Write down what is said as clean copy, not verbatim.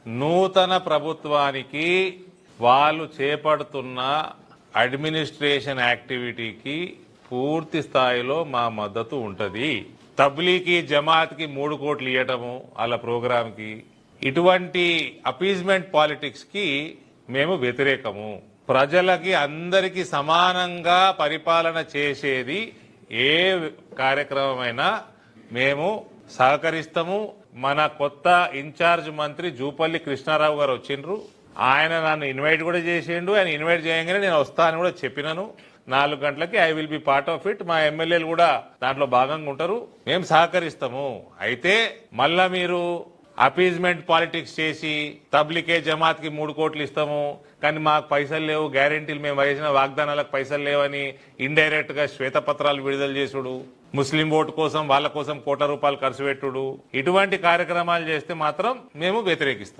నూతన ప్రభుత్వానికి వాళ్ళు చేపడుతున్న అడ్మినిస్ట్రేషన్ యాక్టివిటీకి పూర్తి స్థాయిలో మా మద్దతు ఉంటుంది. తబ్లీకి జమాత్కి 3 కోట్లు ఇవ్వటము వాళ్ళ ప్రోగ్రాంకి, ఇటువంటి అపీజ్మెంట్ పాలిటిక్స్ కి మేము వ్యతిరేకము. ప్రజలకి అందరికీ సమానంగా పరిపాలన చేసేది ఏ కార్యక్రమమైనా మేము సహకరిస్తాము. మన కొత్త ఇన్ఛార్జ్ మంత్రి జూపల్లి కృష్ణారావు గారు వచ్చిండ్రు. ఆయన నన్ను ఇన్వైట్ కూడా చేసిండు. ఆయన ఇన్వైట్ చేయగానే నేను వస్తా అని కూడా చెప్పినాను. 4 గంటలకి I will be part of it. మా ఎమ్మెల్యేలు కూడా దాంట్లో భాగంగా ఉంటారు. మేము సహకరిస్తాము. అయితే మళ్ళా మీరు అపీజ్మెంట్ పాలిటిక్స్ చేసి తబ్లికే జమాత్ కి 3 కోట్లు ఇస్తాము కానీ మాకు పైసలు లేవు, గ్యారెంటీలు మేము వేసిన వాగ్దానాలకు పైసలు లేవని ఇండైరెక్ట్ గా శ్వేతపత్రాలు విడుదల చేసుడు, ముస్లిం ఓటు కోసం వాళ్ళ కోసం ₹1 కోట్ల ఖర్చు పెట్టుడు, ఇటువంటి కార్యక్రమాలు చేస్తే మాత్రం మేము వ్యతిరేకిస్తాం.